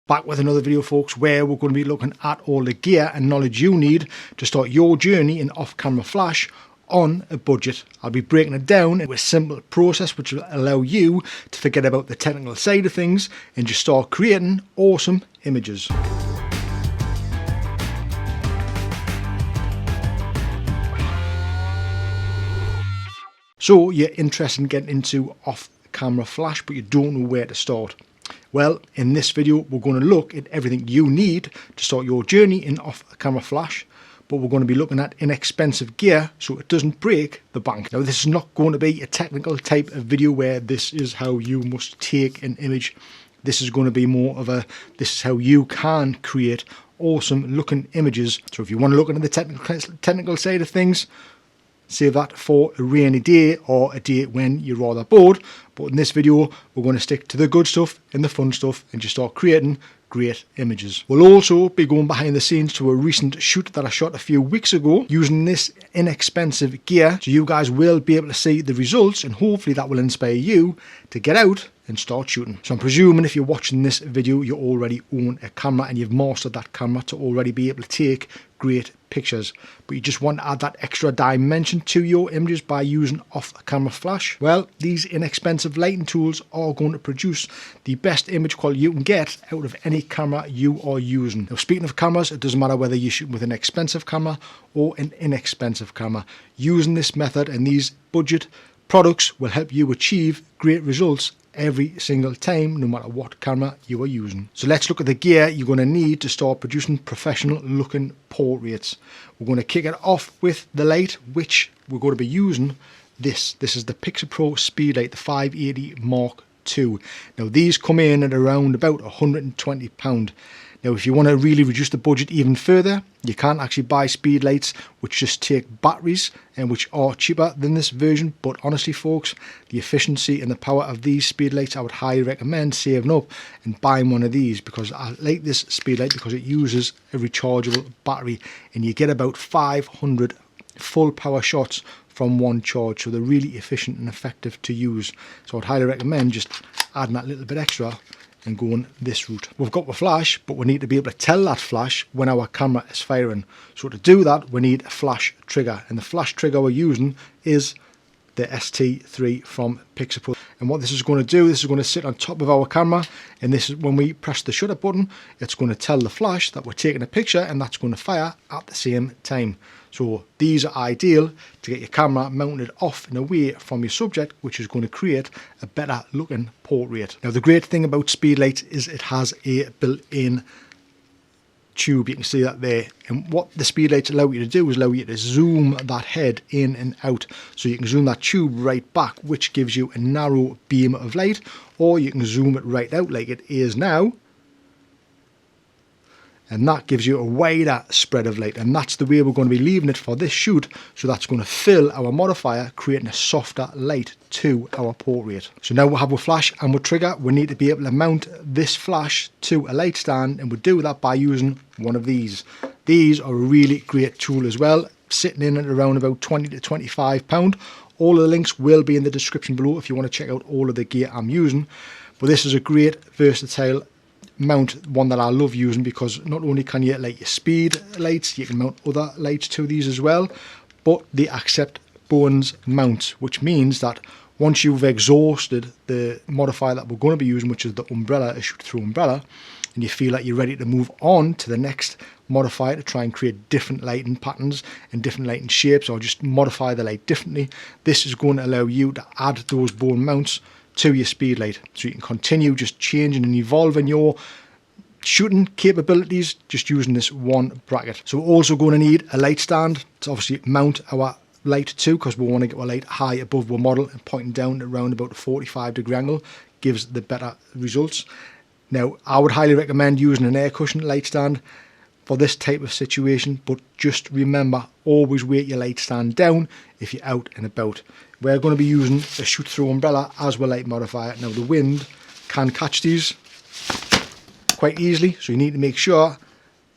Back with another video, folks, where we're going to be looking at all the gear and knowledge you need to start your journey in off-camera flash on a budget. I'll be breaking it down into a simple process which will allow you to forget about the technical side of things and just start creating awesome images. So you're interested in getting into off-camera flash, but you don't know where to start. Well, in this video, we're going to look at everything you need to start your journey in off-camera flash, but we're going to be looking at inexpensive gear so it doesn't break the bank. Now, this is not going to be a technical type of video where this is how you must take an image. This is going to be more of a, this is how you can create awesome looking images. So if you want to look into the technical side of things, save that for a rainy day or a day when you're rather bored. But in this video, we're going to stick to the good stuff and the fun stuff and just start creating great images. We'll also be going behind the scenes to a recent shoot that I shot a few weeks ago using this inexpensive gear. So you guys will be able to see the results and hopefully that will inspire you to get out and start shooting. So I'm presuming if you're watching this video, you already own a camera and you've mastered that camera to already be able to take great pictures, but you just want to add that extra dimension to your images by using off-camera flash. Well, these inexpensive lighting tools are going to produce the best image quality you can get out of any camera you are using. Now, speaking of cameras, it doesn't matter whether you're shooting with an expensive camera or an inexpensive camera. Using this method and these budget products will help you achieve great results every single time, no matter what camera you are using. So let's look at the gear you're going to need to start producing professional looking portraits. We're going to kick it off with the light, which we're going to be using this is the Pixapro Speedlite, the 580 Mark II. Now these come in at around about £120. Now, if you want to really reduce the budget even further, you can actually buy Speedlites which just take batteries and which are cheaper than this version. But honestly, folks, the efficiency and the power of these Speedlites, I would highly recommend saving up and buying one of these, because I like this Speedlite because it uses a rechargeable battery and you get about 500 full power shots from one charge. So they're really efficient and effective to use. So I'd highly recommend just adding that little bit extra and going this route. We've got the flash, but we need to be able to tell that flash when our camera is firing. So to do that, we need a flash trigger, and the flash trigger we're using is the ST3 from Pixapro. And what this is going to do, this is going to sit on top of our camera, and this is when we press the shutter button, it's going to tell the flash that we're taking a picture, and that's going to fire at the same time. So these are ideal to get your camera mounted off and away from your subject, which is going to create a better looking portrait. Now the great thing about Speedlight is it has a built-in tube. You can see that there, and what the Speedlights allow you to do is allow you to zoom that head in and out. So you can zoom that tube right back, which gives you a narrow beam of light, or you can zoom it right out like it is now, and that gives you a wider spread of light. And that's the way we're going to be leaving it for this shoot. So that's going to fill our modifier, creating a softer light to our portrait. So now we have our flash and our trigger. We need to be able to mount this flash to a light stand, and we do that by using one of these. These are a really great tool as well, sitting in at around about £20 to £25. All of the links will be in the description below if you want to check out all of the gear I'm using. But this is a great versatile mount, one that I love using, because not only can you light your speed lights, you can mount other lights to these as well, but they accept bones mounts, which means that once you've exhausted the modifier that we're going to be using, which is the umbrella, a shoot through umbrella, and you feel like you're ready to move on to the next modifier to try and create different lighting patterns and different lighting shapes, or just modify the light differently, this is going to allow you to add those bone mounts to your Speedlight, so you can continue just changing and evolving your shooting capabilities just using this one bracket. So we're also going to need a light stand to obviously mount our light to, because we want to get our light high above our model and pointing down around about a 45-degree angle gives the better results. Now, I would highly recommend using an air cushion light stand for this type of situation, but just remember, always weight your light stand down if you're out and about. We're going to be using a shoot through umbrella as our light modifier. Now the wind can catch these quite easily, so you need to make sure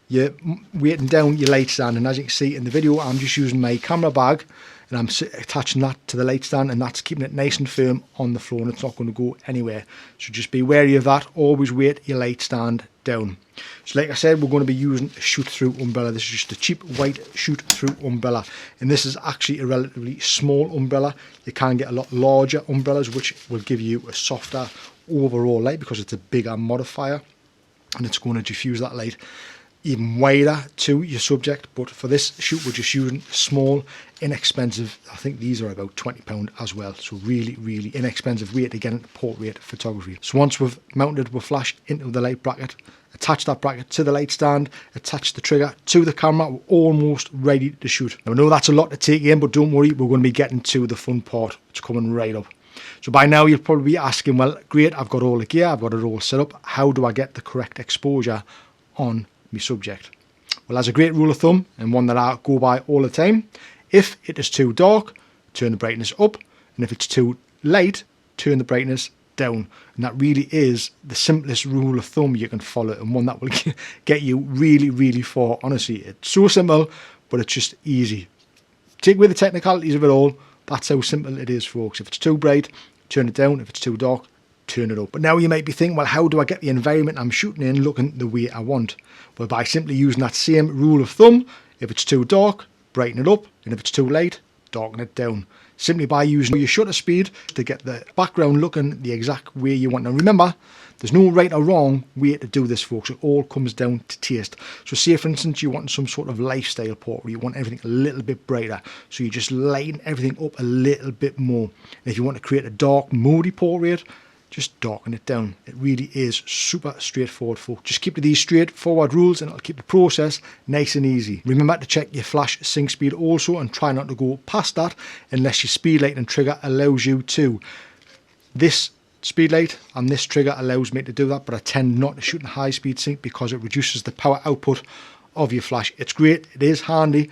you're weighting down your light stand, and as you can see in the video, I'm just using my camera bag and I'm attaching that to the light stand, and that's keeping it nice and firm on the floor and it's not going to go anywhere. So just be wary of that. Always weight your light stand down. So like I said, we're going to be using a shoot through umbrella. This is just a cheap white shoot through umbrella, and this is actually a relatively small umbrella. You can get a lot larger umbrellas which will give you a softer overall light because it's a bigger modifier and it's going to diffuse that light even wider to your subject. But for this shoot, we're just using small, inexpensive, I think these are about £20 as well, so really inexpensive way to get into portrait photography. So once we've mounted our flash into the light bracket, attach that bracket to the light stand, attach the trigger to the camera, we're almost ready to shoot. Now I know that's a lot to take in, but don't worry, we're going to be getting to the fun part. It's coming right up. So by now you'll probably be asking, well great, I've got all the gear, I've got it all set up, how do I get the correct exposure on my subject? Well, as a great rule of thumb, and one that I go by all the time, if it is too dark, turn the brightness up, and if it's too light, turn the brightness down. And that really is the simplest rule of thumb you can follow, and one that will get you really far. Honestly, it's so simple, but it's just easy. Take away the technicalities of it all. That's how simple it is, folks. If it's too bright, turn it down. If it's too dark, turn it up. But now you might be thinking, well, how do I get the environment I'm shooting in looking the way I want? Well, by simply using that same rule of thumb. If it's too dark, brighten it up, and if it's too light, darken it down. Simply by using your shutter speed to get the background looking the exact way you want. Now remember, there's no right or wrong way to do this, folks. It all comes down to taste. So say for instance you want some sort of lifestyle portrait, you want everything a little bit brighter, so you just lighten everything up a little bit more. And if you want to create a dark, moody portrait, just darken it down. It really is super straightforward, folks. Just keep to these straightforward rules and it'll keep the process nice and easy. Remember to check your flash sync speed also, and try not to go past that unless your speedlight and trigger allows you to. This speedlight and this trigger allows me to do that, but I tend not to shoot in high speed sync because it reduces the power output of your flash. It's great, it is handy.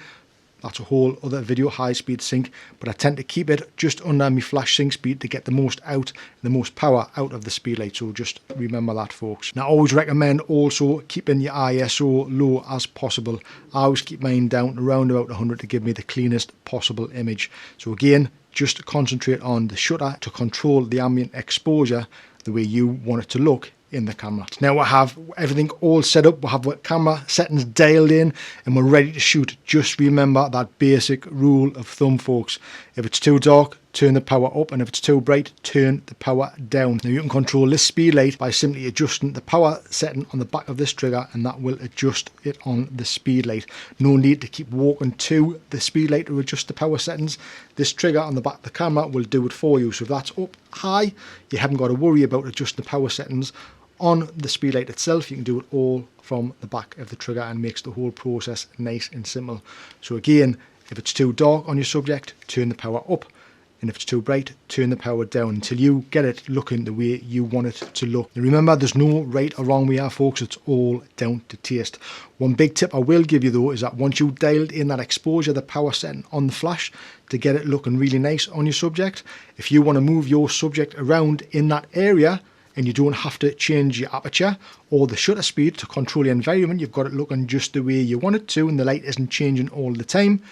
That's a whole other video, high speed sync, but I tend to keep it just under my flash sync speed to get the most power out of the speedlight. So just remember that, folks. Now I always recommend also keeping your ISO low as possible. I always keep mine down to around about 100 to give me the cleanest possible image. So again, just concentrate on the shutter to control the ambient exposure the way you want it to look in the camera. Now I have everything all set up, we have our camera settings dialed in, and we're ready to shoot. Just remember that basic rule of thumb, folks. If it's too dark, turn the power up, and if it's too bright, turn the power down. Now you can control this speedlight by simply adjusting the power setting on the back of this trigger, and that will adjust it on the speedlight. No need to keep walking to the speedlight to adjust the power settings. This trigger on the back of the camera will do it for you. So if that's up high, you haven't got to worry about adjusting the power settings on the speedlight itself. You can do it all from the back of the trigger and makes the whole process nice and simple. So again, if it's too dark on your subject, turn the power up, and if it's too bright, turn the power down until you get it looking the way you want it to look. And remember, there's no right or wrong way here, folks. It's all down to taste. One big tip I will give you though is that once you've dialed in that exposure, the power setting on the flash to get it looking really nice on your subject, if you want to move your subject around in that area, and you don't have to change your aperture or the shutter speed to control the environment, you've got it looking just the way you want it to, and the light isn't changing all the time.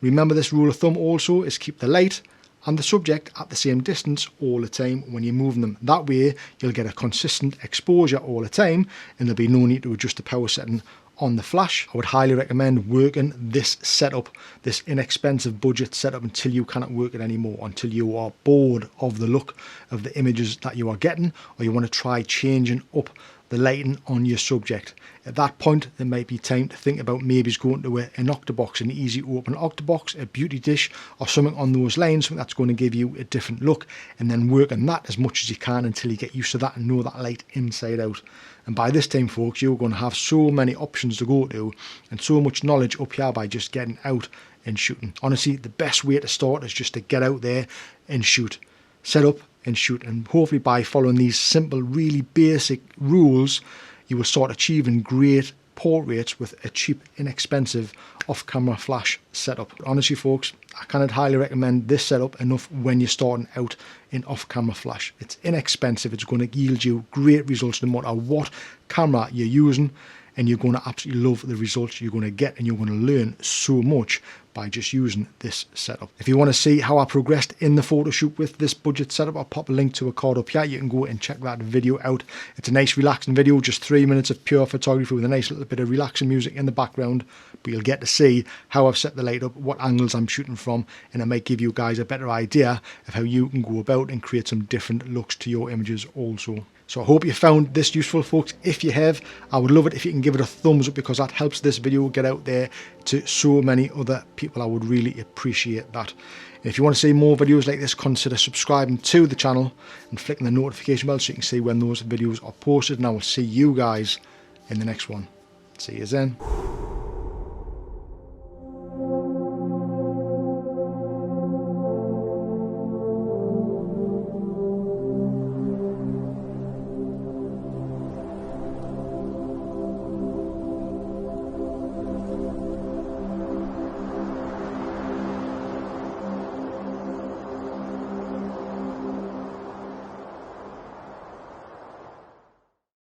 Remember, this rule of thumb also is keep the light and the subject at the same distance all the time when you're moving them. That way you'll get a consistent exposure all the time, and there'll be no need to adjust the power setting on the flash. I would highly recommend working this setup, this inexpensive budget setup, until you cannot work it anymore, until you are bored of the look of the images that you are getting, or you want to try changing up the lighting on your subject. At that point, there might be time to think about maybe going to an octabox, an easy open octabox, a beauty dish, or something on those lines, something that's going to give you a different look, and then work on that as much as you can until you get used to that and know that light inside out. And by this time, folks, you're going to have so many options to go to and so much knowledge up here by just getting out and shooting. Honestly, the best way to start is just to get out there and shoot. Set up and shoot, and hopefully by following these simple, really basic rules, you will start achieving great portraits with a cheap, inexpensive off-camera flash setup. Honestly, folks, I cannot highly recommend this setup enough when you're starting out in off-camera flash. It's inexpensive, it's going to yield you great results no matter what camera you're using, and you're going to absolutely love the results you're going to get, and you're going to learn so much by just using this setup. If you want to see how I progressed in the photo shoot with this budget setup, I'll pop a link to a card up here. You can go and check that video out. It's a nice relaxing video, just 3 minutes of pure photography with a nice little bit of relaxing music in the background, but you'll get to see how I've set the light up, what angles I'm shooting from, and it might give you guys a better idea of how you can go about and create some different looks to your images also. So I hope you found this useful, folks. If you have, I would love it if you can give it a thumbs up, because that helps this video get out there to so many other people. I would really appreciate that. And if you want to see more videos like this, consider subscribing to the channel and flicking the notification bell so you can see when those videos are posted. And I will see you guys in the next one. See you then.